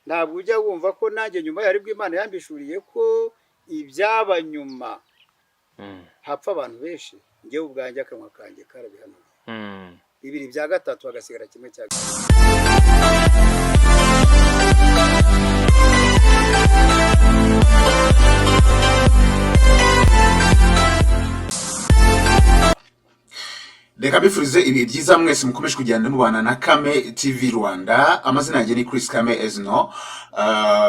ntabwo ujya wumva ko nanjye nyuma yari bw'Imana yambishuriye ko ibyaba nyuma hapfa abantu benshi ngewe ubwanjye akanwa kanjye karabihanuye bibiri bya gatatu hagasigara kimwe cya Reka bifurize ibi byiza mwese mukomeje kugenda mubana na Kame TV Rwanda. Amazina yanjye ni Chris Kame Ezno.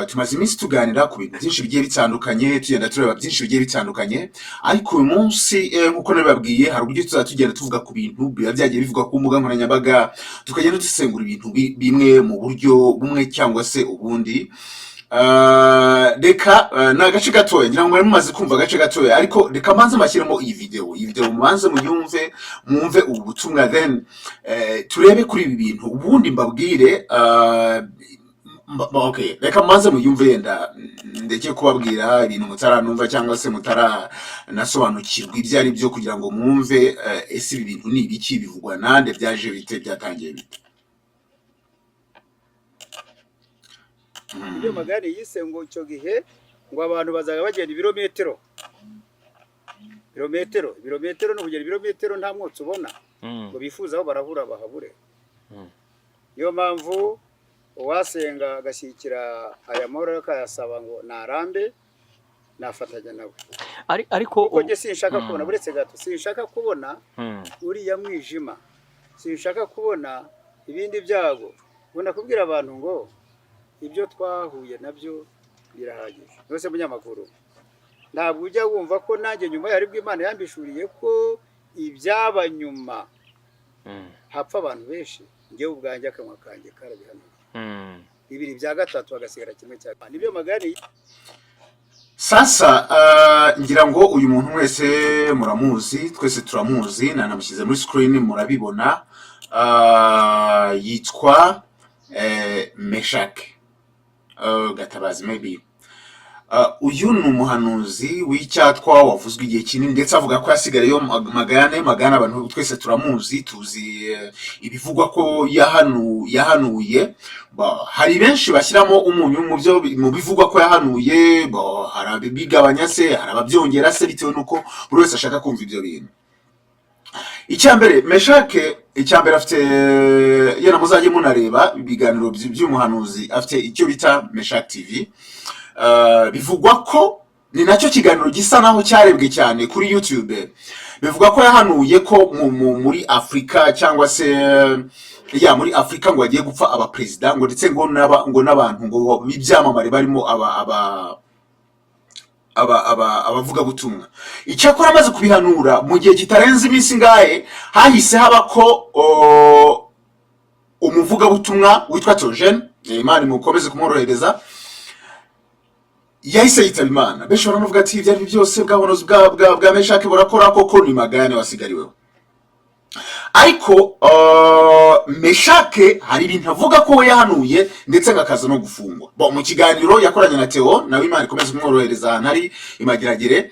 Tumaze iminsi tuganira ku bintu byinshi bigiye bitandukanye, tugenda tureba byinshi bigiye bitandukanye, ariko uyu munsi nkuko nababwiye hari uburyo tuzatugenda tuvuga ku bintu biba byagiye bivugwa ku mbuga nkoranyambaga, tukagenda dusengura ibintu bimwe mu buryo bumwe cyangwa se ubundi. Reka nagace gatoya ngira ngo mumaze kumva agace gatoya, ariko reka manze mashyiramo iyi video mumanze muyumve, mwumve ubu butumwa, then turebe kuri ibi bintu ubundi mbabwire. Okay, reka manze muyumve, yenda ndeke kubabwira ibintu mutaranumva cyangwa se nasobanukirwa ibyo ari byo, kugira ngo mwumve ese ibi bintu ni ibiki, bivugwa nande, byaje bite, byatangiye bite. Ibyo magari yise ngo icyo gihe ngo abantu bazaga bagenda ibirometero no kugera ibirometero nta mwotsi ubona, ngo bifuza aho barahura bahabure. Niyo mpamvu uwasenga agashyikira aya mahoro akayasaba ngo narambe nafatanya nawe. Ariko uko nge sinshaka kubona, buretse gato sinshaka kubona uriya mwijima, sinshaka kubona ibindi byago. Ubona kubwira abantu ngo ibyo twahuye nabyo birahagije. Nose munyamakuru, ntabwo ujya wumva ko nanjye nyuma yari bw'Imana yambishuriye ko ibyaba nyuma hapfa abantu benshi ngewe ubwanjye akanwa kanjye karabihanuye bibiri bya gatatu hagasigara kimwe cya kane. Nibyo magari sasa. Ngira ngo uyu muntu wese muramuzi, twese turamuzi, nanamushyize muri screen murabibona. Yitwa Meshake Gatabazi maybe. Uyu ni umuhanuzi w'icyatwa wavuzwe igihe kinini, ndetse avuga ko yasigariyeyo magana. Abantu twese turamuzi, tuzi ibivugwa ko yahanuye. Hari benshi bashyiramo umunyu mu bivugwa ko yahanuye, hari abigabanya se, hari ababyongera se, bitewe nuko buri wese ashaka kumva ibyo bintu. Icyambere Meshake, icyambere afite, yena muzajye munareba ibiganiro by'umuhanuzi, afite icyo bita Meshake TV. Bivugwa ko ni nacyo kiganiro gisa naho cyarebwe cyane kuri YouTube. Bivugwa ko yahanuye ko muri Afrika cyangwa se muri Afrika ngo agiye gupfa abaperezida, ngo ndetse ngo n'abantu ngo ibyamamare barimo abavuga butumwa. Icyakora amaze kubihanura mu gihe kitarenze iminsi ngahe, hahise haba ko umuvuga butumwa witwa Theogene, Imana mukomeze kumworohereza, yahise yitaba Imana. Benshi baravuga ati ibyo ari byose bw'abuhanuzi bwa Meshake burakora koko, ni magane wasigariweho. Ariko Meshake hari ibintu avuga ko we yahanuye, ndetse ngakaza no gufungwa. Mu kiganiro yakoranye na Theo, nawe Imana ikomeze kumworohereza ahantu ari imageragere,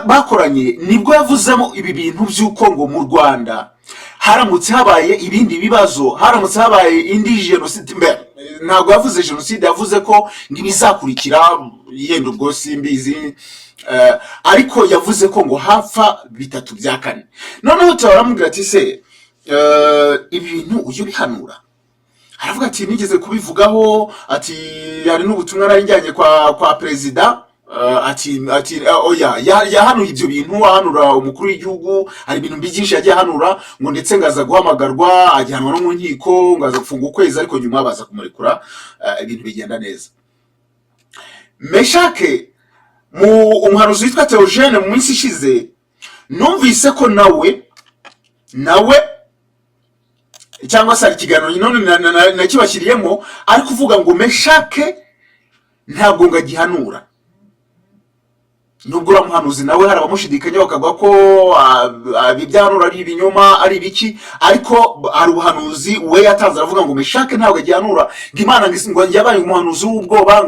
bakoranye, nibwo yavuzemo ibi bintu by'uko ngo mu Rwanda haramutse habaye ibindi bibazo, haramutse habaye indi jenoside, ntabwo yavuze jenoside, yavuze ko ntibizakurikira, yenda ubwo simbizi, ariko yavuze ko ngo hapfa bitatu bya kane. Noneho turaramubwira ati se ibintu ujye bihanura. Aravuga ati nigeze kubivugaho, ati yari n'ubutumwa narinjyanye kwa perezida, ati oya yahanuye ibyo bintu, ahanura umukuru w'igihugu, hari ibintu byinshi yagiye ahanura, ngo ndetse ngaza guhamagarwa, ajyanwa no mu nkiko, ngaza gufunga ukwezi, ariko nyuma baza kumurekura, ibintu bigenda neza. Meshake umuhanuzi witwa Theogene mu minsi ishize numvise ko nawe cyangwa se ikiganiro none nakibashyiriyemo, ari kuvuga ngo Meshake ntabwo ngagihanura. Nubwo uramuhanuzi nawe hari abamushidikanya bakavuga ko ibyahanura ari ibinyoma, ari ibiki, ariko hari ubuhanuzi we yatanze aravuga ngo Meshake ntabwo agihanura, ngo Imana ngo yabaye umuhanuzi w'ubwoba,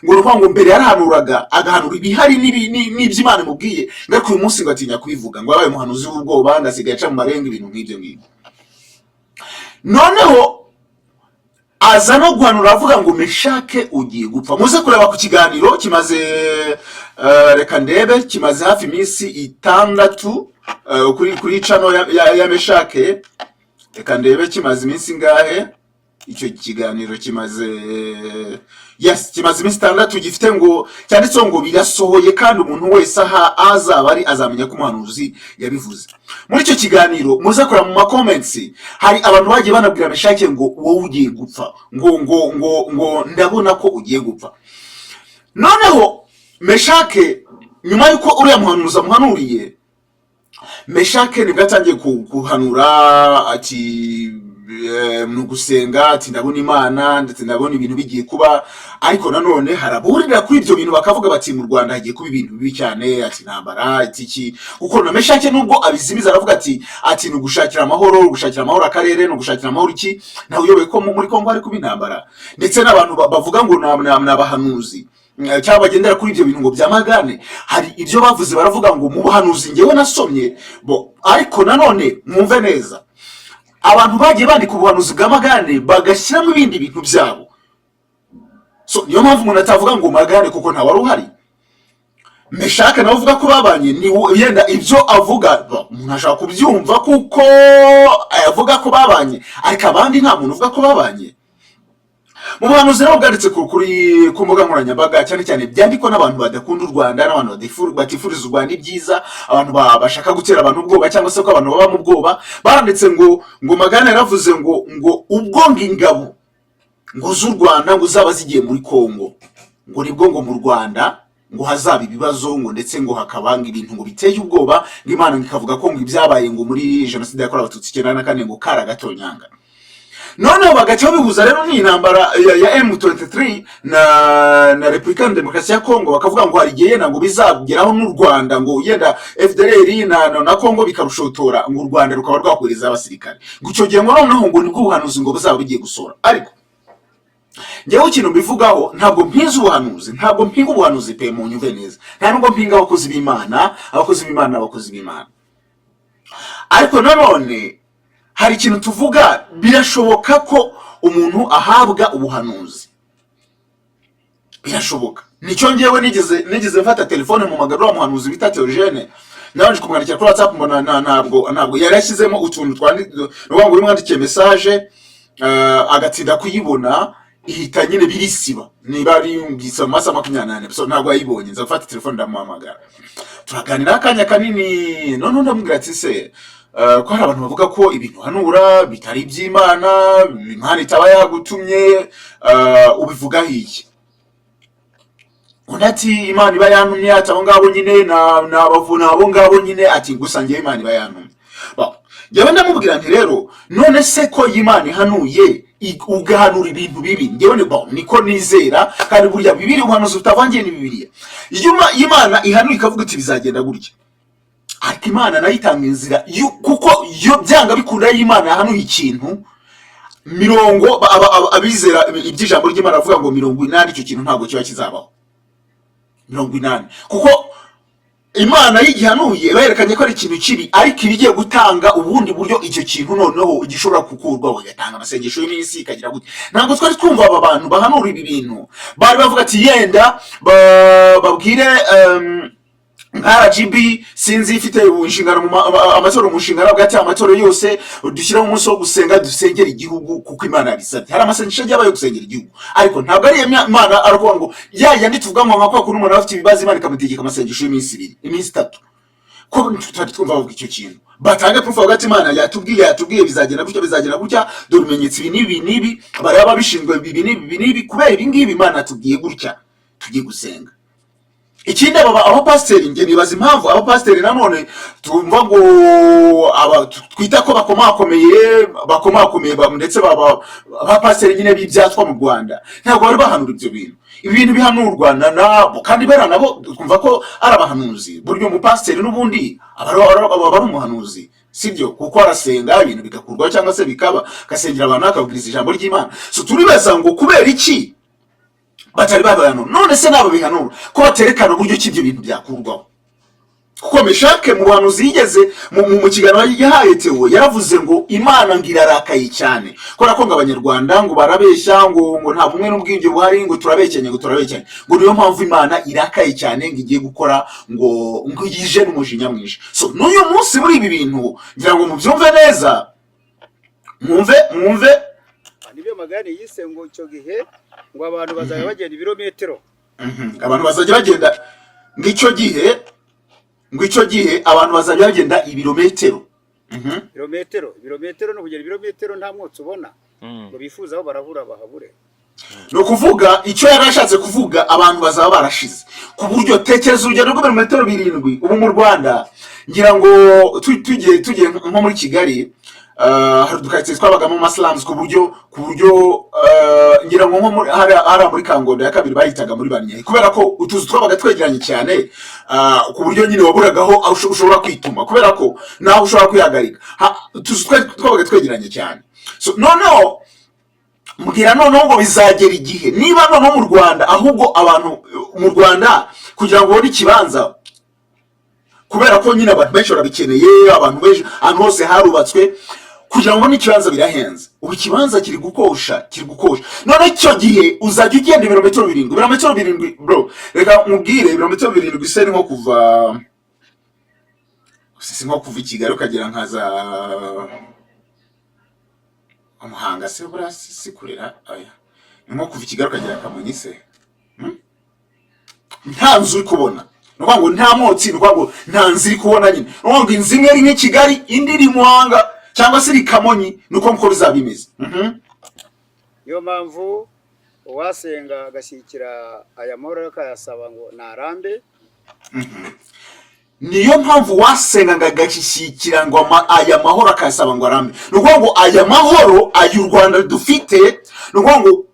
ngo ruhango mbere yarahanuraga agahanura ibihari n'iby'Imana imubwiye, ariko uyu munsi ngo atinya kubivuga, ngo yabaye umuhanuzi w'ubwoba, ngasigaye aca mu marenga ibintu nk'ibyo ngibyo. Noneho aza no guhanura avuga ngo Meshake ugiye gupfa. Muze kureba ku kiganiro kimaze reka ndebe, kimaze hafi iminsi 6 kuri channel ya Meshake. Reka ndebe kimaze iminsi ngahe icyo kiganiro kimaze. Yes, kimaze iminsi 6 gifite ngo cyanditseho ngo birasohoye kandi umuntu wese aha azaba ari azamenya ko umuhanuzi yabivuze. Muri icyo kiganiro muze kora mu comments, hari abantu bagiye banabwira Meshake ngo wowe ugiye gupfa, ngo ndabona ko ugiye gupfa. Noneho Meshake nyuma yuko uriya muhanuzi amuhanuriye, Meshake nibwo atangiye kuhanura ati gusenga, ati ndabona Imana ndetse ndabona ibintu bigiye kuba. Ariko nanone haraburira kuri ibyo bintu bakavuga bati mu Rwanda hagiye kuba ibintu bibi cyane, ati ntambara, ati iki. Kuko na Meshake nubwo abizimiza aravuga ati nugushakira amahoro akarere, nugushakira amahoro iki. Nawe uyoboye ko muri Kongo hari kuba intambara, ndetse n'abantu bavuga ngo nabahanuzi cyangwa bagendera kuri ibyo bintu ngo byamagane. Hari ibyo bavuze baravuga ngo mu buhanuzi ngewe nasomye bo. Ariko nanone mwumve neza, abantu bagiye bandika ubuhanuzi bw'amagane bagashyiramo ibindi bintu byabo. So niyo mpamvu umuntu atavuga ngo magane kuko nta wari uhari. Meshake nawe uvuga ko babanye, ni yenda ibyo avuga umuntu ashaka kubyumva kuko avuga ko babanye, ariko abandi nta muntu uvuga ko babanye. Mu buhanuzi rero bwanditse ku mbuga nkoranyambaga, cyane cyane byandikwa n'abantu badakunda u Rwanda, n'abantu batifuriza u Rwanda ibyiza, abantu bashaka gutera abantu ubwoba cyangwa se ko abantu baba mu bwoba. Baranditse ngo Magana yaravuze ngo ubwo ingabo ngo z'u Rwanda ngo zaba zigiye muri Kongo, ngo nibwo ngo mu Rwanda ngo hazaba ibibazo, ngo ndetse ngo hakabanga ibintu ngo biteye ubwoba, ngo Imana ikavuga ko ngo ibyabaye ngo muri jenoside yakorewe Abatutsi 94 ngo kara gatonyanga. Noneho bagaca bihuza rero ni intambara ya M23 na Republika Demokarasi ya Kongo, bakavuga ngo hari igihe ngo bizageraho n'u Rwanda ngo yenda FDLR na Kongo bikarushotora ngo u Rwanda rukaba rwakohereza abasirikare. Gucyo gihe ngo noneho ngo nibwo ubuhanuzi ngo buzaba bigiye gusora. Ariko ngewe ikintu mbivugaho, ntabwo mpinze ubuhanuzi, ntabwo mpinga ubuhanuzi pe mu nyumve neza, nta nubwo mpinga abakozi b'Imana. Ariko nanone hari ikintu tuvuga, birashoboka ko umuntu ahabwa ubuhanuzi, birashoboka. Nicyo ngewe nigeze mfata telefone mu magarura umuhanuzi bita Theogene, naje kumwandikira kuri WhatsApp, mbona ntabwo yari yashyizemo utuntu twanditse ngo uri mwandikiye message agatsinda kuyibona, ihita nyine birisiba, niba ari ngisa masa 28. So ntabwo yayibonye, nza gufata telefone ndamuhamagara, turaganira akanya kanini. None ndamubwira ati se ko hari abantu bavuga ko ibintu hanura bitari iby'Imana, Imana itaba yagutumye, ubivuga hiki? Ati Imana iba yantumye, ati abo ngabo nyine n'abavuna abo ngabo nyine, ati gusa ngiye Imana iba yantumye. Ngewe ndamubwira nti rero none se ko Imana ihanuye ugahanura ibintu bibi, ngewe niko nizera, kandi burya bibiri ubuhanuzi utavangiye ni Bibiliya. Imana ihanuye ikavuga iti bizagenda gutya, ariko Imana nayo itanga inzira, kuko yo byanga bikunda y'Imana yahanuye ikintu mirongo abizera iby'ijambo ry'Imana avuga ngo 80 icyo kintu ntabwo kiba kizabaho 80, kuko Imana yigihanuye berekanye ko ari ikintu kibi, ariko ibigiye gutanga ubundi buryo icyo kintu noneho gishobora kukurwa, bagatanga amasengesho y'iminsi ikagira gute. Ntabwo twari twumva aba bantu bahanura ibi bintu, bari bavuga ati yenda babwire RGB sinzi ifite inshingano amatora mu nshingano bwati amatora yose dushyira mu munsi wo gusenga, dusengera igihugu kuko Imana yarisabye. Hari amasengesho y'abaye gusengera igihugu, ariko ntabwo ari Imana aravuga ngo yandi tuvuga ngo nkako kuri umuntu afite ibibazo Imana ikamutegeka amasengesho y'iminsi 2 iminsi 3. Ko tutari twumva bavuga icyo kintu, batanga proof hagati Imana yatubwiye bizagenda gutya, dore ibimenyetso ibi nibi, baraba bishinzwe ibi nibi, kubera ibi ngibi Imana tubwiye gutya tugiye gusenga. Ikindi aba pasiteri, nge nibaza impamvu aba pasiteri nanone tumva ngo twita ko bakomakomeye ndetse aba pasiteri nyine bibyatwa mu Rwanda, ntabwo bari bahanura ibyo bintu. Ibintu bihanurwa nabo kandi bera nabo twumva ko ari abahanuzi. Buryo mu pasiteri n'ubundi aba umuhanuzi, sibyo? Kuko arasenga ibintu bigakurwa cyangwa se bikaba gasengera abantu akabwiriza ijambo ry'Imana. So turibaza ngo kubera iki batari babahanura? None se nabo bihanura ko baterekana uburyo ki ibyo bintu byakurwaho, kuko Meshake mu buhanuzi yigeze mu kiganiro yahaye Theo yaravuze ngo Imana ngirarakaye cyane kora ko ngabanyarwanda ngo barabeshya ngo nta bumwe n'ubwinge buhari ngo turabekenya ngo niyo mpamvu Imana irakaye cyane ngo igiye gukora ngo yije n'umujinya mwinshi. So n'uyu munsi muri ibi bintu ngira ngo mubyumve neza, mwumve nibyo magane yise ngo icyo gihe ngo abantu bazajya bagenda ibirometero, abantu bazajya bagenda ngicyo gihe abantu bazajya bagenda ibirometero, ibirometero no kugera ibirometero nta mwotsi ubona ngo bifuza aho barabura bahabure. No kuvuga icyo yarashatse kuvuga abantu bazaba barashize ku buryo tekereza urugendo rw'ibirometero 7 ubu mu Rwanda ngira ngo tugiye nko muri Kigali hari dukaritsiye twabagamo maslams ku buryo ngira ngo nko hari muri Kangondo ya kabiri bahitaga muri Banye kubera ko utuzu twabaga twegeranye cyane ku buryo nyine waburagaho ushobora kwituma kubera ko naho ushobora kwihagarika utuzu twabaga twegeranye cyane. So noneho mbwira noneho ngo bizagera igihe niba noneho mu Rwanda ahubwo abantu mu Rwanda kugira ngo bone ikibanza kubera ko nyine abantu benshi barabikeneye, abantu benshi ahantu hose harubatswe kugira ngo n'ikibanza birahenze. Ubu ikibanza kiri gukosha none icyo gihe uzajya ugenda ibirometero 7 bro, reka mubwire ibirometero 7 se nko kuva i Kigali ukagera nkaza Muhanga se bura sikurera aya nko kuva i Kigali ukagera Kamonyi se nta nzu kubona ngo nta mwotsi ngo nta nziri kubona nyine ngo inzu imwe iri nk'i Kigali indi iri Muhanga cyangwa se iri Kamonyi nuko mko bizabimeze. Yo mpamvu wasenga agashyikira aya mahoro akayasaba ngo narambe. Niyo mpamvu wasenga ngagashyikira ngo aya mahoro akayasaba ngo arambe nuko ngo aya mahoro ayu Rwanda dufite nuko ngo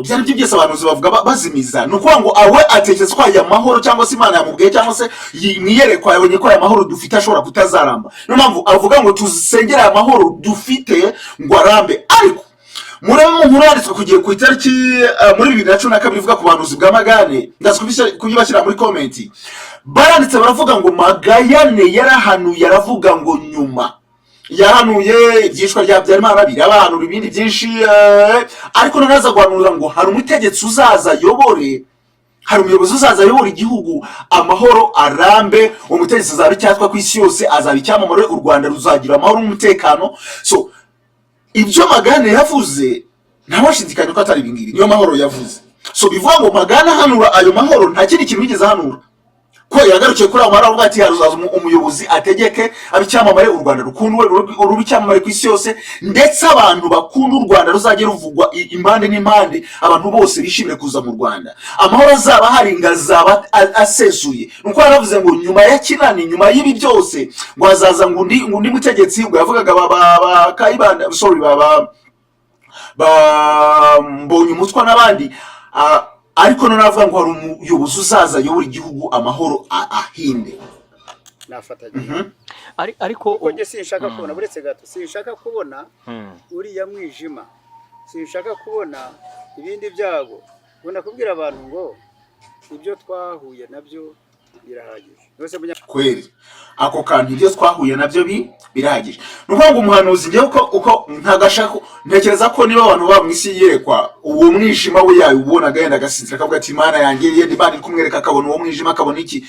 byari byo byose abantu bavuga bazimiza nuko ngo awe atekereza ko aya mahoro cyangwa se Imana yamubwiye cyangwa se mwiyerekwa yabonye ko aya mahoro dufite ashobora kutazaramba. Niyo mpamvu avuga ngo tuzisengera aya mahoro dufite ngo arambe. Ariko nkuru yanditswe kugiye ku itariki muri 2012 ivuga ku buhanuzi bwa Magane ndazi kubibashyira muri comment baranditse baravuga ngo Magayane yarahanuye aravuga ngo nyuma yahanuye ibyishwa rya Habyarimana birabahanura ibindi byinshi ariko nanaza guhanura ngo hari umutegetsi uzaza yobore, hari umuyobozi uzaza yobora igihugu amahoro arambe, umutegetsi azaba icyatwa ku isi yose, azaba icyamamare, u Rwanda ruzagira amahoro n'umutekano. So ibyo Magane yavuze ntawashidikanya ko atari ibingibi niyo mahoro yavuze. So bivuga ngo Magane hanura ayo mahoro nta kindi kintu yigeze hanura ko yagarukiye kuri amara avuga ati haruzaza umuyobozi ategeke abicyamamare, u Rwanda rukundwe rubicyamamare ku isi yose, ndetse abantu bakunda u Rwanda ruzajye ruvugwa impande n'impande, abantu bose bishimire kuza mu Rwanda, amahoro azaba hari ngazaba asesuye. Nuko yaravuze ngo nyuma ya Kinani, nyuma y'ibi byose ngo hazaza ngo undi mutegetsi ngo yavugaga ba Kayibanda Mbonye umutwa n'abandi ariko none avuga ngo hari umuyobozi uzaza yobora igihugu amahoro ahinde nafatanye. ariko uko sinshaka kubona buretse gato, sinshaka kubona uriya mwijima, sinshaka kubona ibindi byago. Ubona kubwira abantu ngo ibyo twahuye nabyo birahagije. Kweli ako kantu ibyo twahuye nabyo birahagije. Nuko ngo umuhanuzi ngiye uko ntagashaka ntekereza ko niba abantu bamwisi yerekwa uwo mwijima we yayo ubona gahenda gasinzira akavuga ati Imana yanjye yende Imana iri kumwereka akabona uwo mwijima akabona iki.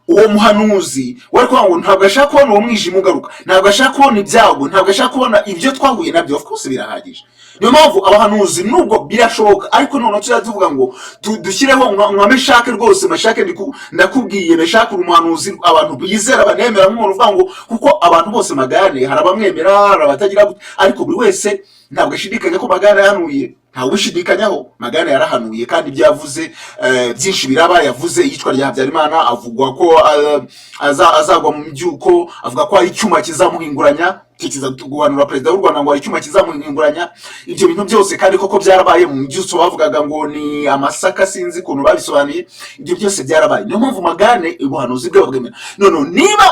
Uwo muhanuzi wari kuvuga ngo ntabwo ashaka kubona uwo mwijima ugaruka, ntabwo ashaka kubona ibyago, ntabwo ashaka kubona ibyo twahuye nabyo. Of course birahagije. Niyo mpamvu abahanuzi nubwo birashoboka ariko none tuvuga ngo dushyireho nka Meshake rwose. Meshake ndakubwiye Meshake umuhanuzi abantu bizera banemera nk'umuntu uvuga ngo kuko abantu bose Magane hari abamwemera hari abatagira, ariko buri wese ntabwo ashidikanya ko Magane yahanuye, ntawe ubishidikanyaho. Magane yarahanuye kandi byavuze byinshi biraba. Yavuze iyicwa rya Habyarimana, avugwa ko azagwa mu mbyuko, avuga ko ari icyuma kizamuhinguranya, kiza guhanura perezida w'u Rwanda ngo ari icyuma kizamuhinguranya. Ibyo bintu byose kandi koko byarabaye. Mu mbyutso bavugaga ngo ni amasaka, sinzi kuntu babisobanuye, ibyo byose byarabaye. Niyo mpamvu Magane ubuhanuzi bwe bwemera. None niba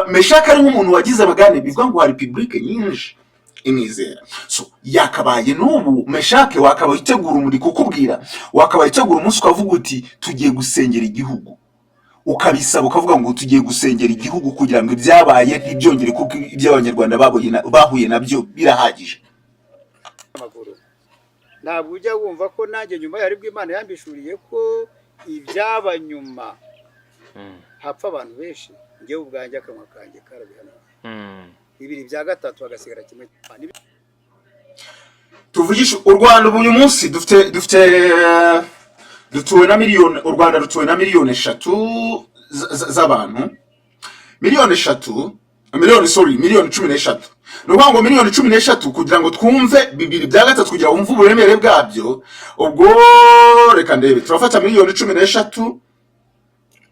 Meshake ari nk'umuntu wagize Magane bivuga ngo hari public nyinshi imizera. So yakabaye n'ubu Meshake wakabaye itegura umuri kukubwira, wakabaye itegura umunsi ukavuga uti tugiye gusengera igihugu. ukabisaba ukavuga ngo tugiye gusengera igihugu kugira ngo ibyabaye ntibyongere kuko iby'abanyarwanda bahuye nabyo birahagije. amaguru ntabwo ujya wumva ko nanjye nyuma yari bw'Imana yambishuriye ko ibyaba nyuma hapfa abantu benshi, ngewe ubwanjye akanwa kanjye karabihanura. Bibiri bya gatatu hagasigara kimwe. Tuvugisha u Rwanda uyu munsi dutuwe na miliyoni, u Rwanda rutuwe na miliyoni 3 z'abantu, miliyoni 13. Nukuvuga ngo miliyoni 13 kugira ngo twumve bibiri bya gatatu kugira ngo wumve uburemere bwabyo, ubwo reka ndebe turafata miliyoni 13,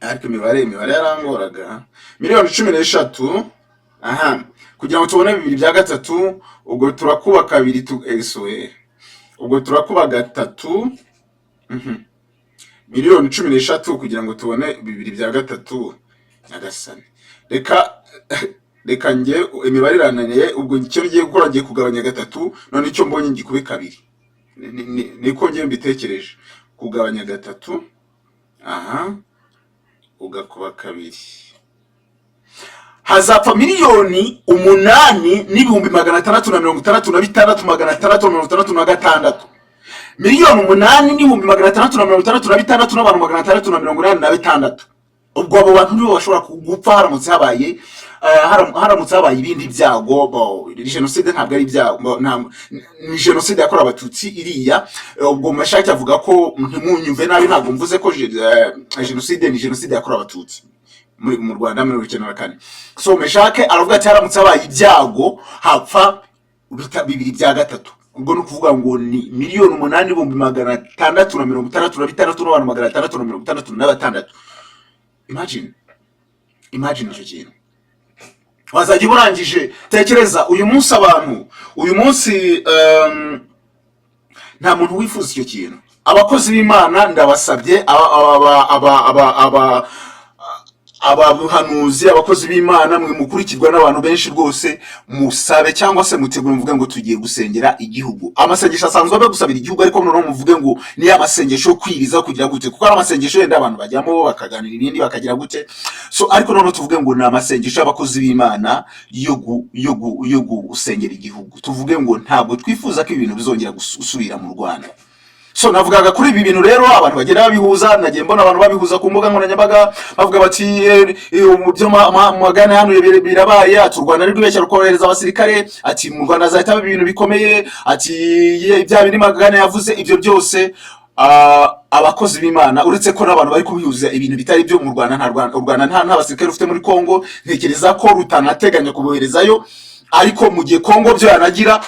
ariko imibare yarangoraga, miliyoni 13, aha, kugira ngo tubone bibiri bya gatatu, ubwo turakuba kabiri ubwo turakuba gatatu, miliyoni 13 kugira ngo tubone bibiri bya gatatu. Nyagasani, reka nge imibare irananiye, ubwo icyo ngiye gukora ngiye kugabanya gatatu, none icyo mbonye ngikube kabiri, niko ngiye mbitekereje, kugabanya gatatu, aha, ugakuba kabiri, hazapfa miliyoni 8,666,666, miliyoni 8,666,666 n'abantu 686. Ubwo abo bantu nibo bashobora gupfa haramutse habaye ibindi byago. Jenoside ntabwo ari ibyago, ni jenoside yakorewe abatutsi iriya. Ubwo mashaki avuga ko ntimunyumve nabi, ntabwo mvuze ko jenoside ni jenoside yakorewe abatutsi mu Rwanda muri 1994. So meshake aravuga ati haramutse habaye ibyago hapfa bibiri bya gatatu. Ubwo no kuvuga ngo ni miliyoni 8,666,666 n'abantu 666. Imagine icyo kintu wazajya burangije. Tekereza uyu munsi abantu, uyu munsi nta muntu wifuza icyo kintu. Abakozi b'Imana ndabasabye, ababuhanuzi, abakozi b'Imana, mwe mukurikirwa n'abantu benshi rwose, musabe cyangwa se mutegure muvuge ngo tugiye gusengera igihugu. Amasengesho asanzwe abe gusabira igihugu, ariko noneho muvuge ngo ni amasengesho kwiriza kugira gute, kuko ari amasengesho yenda abantu bajyamo bakaganira ibindi bakagira gute. So ariko noneho tuvuge ngo ni amasengesho y'abakozi b'Imana yo gusengera igihugu. Tuvuge ngo ntabwo twifuza ko ibintu bizongera gusubira mu Rwanda. So navugaga kuri ibi bintu rero, abantu bagenda babihuza, nagiye mbona abantu babihuza ku mbuga nkoranyambaga bavuga bati mu byo magana hano birabaye, ati u Rwanda ari rwibeshya rukohereza abasirikare, ati mu Rwanda azahita ibintu bikomeye, ati bya bindi magana yavuze. Ibyo byose abakozi b'Imana, uretse ko n'abantu bari kubihuza ibintu bitari byo mu Rwanda. U Rwanda nta basirikare rufite muri Kongo, ntekereza ko rutanateganya kuboherezayo. Ariko mu gihe Kongo byo yanagira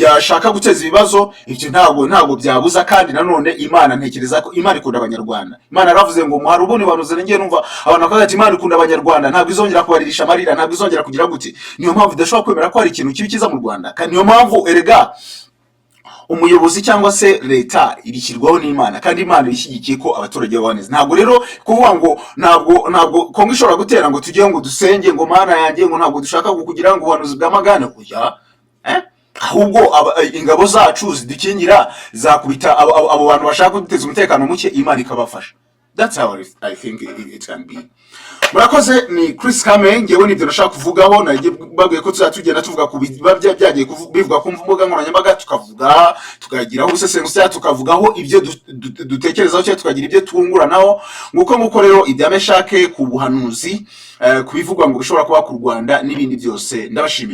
yashaka guteza ibibazo, ibyo ntabwo byabuza. Kandi nanone Imana, ntekereza ko Imana ikunda abanyarwanda. Imana yaravuze ngo muhari ubuni banuzere, ngiye numva abantu bakavuga ati Imana ikunda abanyarwanda, ntabwo izongera kubaririsha amarira, ntabwo izongera kugira gute. Niyo mpamvu idashobora kwemera ko hari ikintu kibi kiza mu Rwanda. Kandi niyo mpamvu erega umuyobozi cyangwa se leta ibishyirwaho n'Imana, kandi Imana ishyigikiye ko abaturage baboneza. Ntabwo rero kuvuga ngo ntabwo Kongo ishobora gutera ngo tujye ngo dusenge ngo Mana yanjye ngo ntabwo dushaka kugira ngo ubuhanuzi bw'amagana kujya, ahubwo ingabo zacu zidukingira zakubita abo bantu bashaka kuduteza umutekano muke, Imana ikabafasha. That's how I think it can be. Murakoze, ni Chris Kame, ngewe nibyo nashaka kuvugaho. Nagiye baguye ko tuzatugenda tuvuga ku byagiye bivuga ku mbuga nkoranyambaga, tukagira ubusesenguzi, tukavugaho ibyo dutekerezaho cyangwa tukagira ibyo twunguranaho. Nguko rero ibya Meshake ku buhanuzi, kubivugwa ngo bishobora kuba ku Rwanda n'ibindi byose. Ndabashimiye.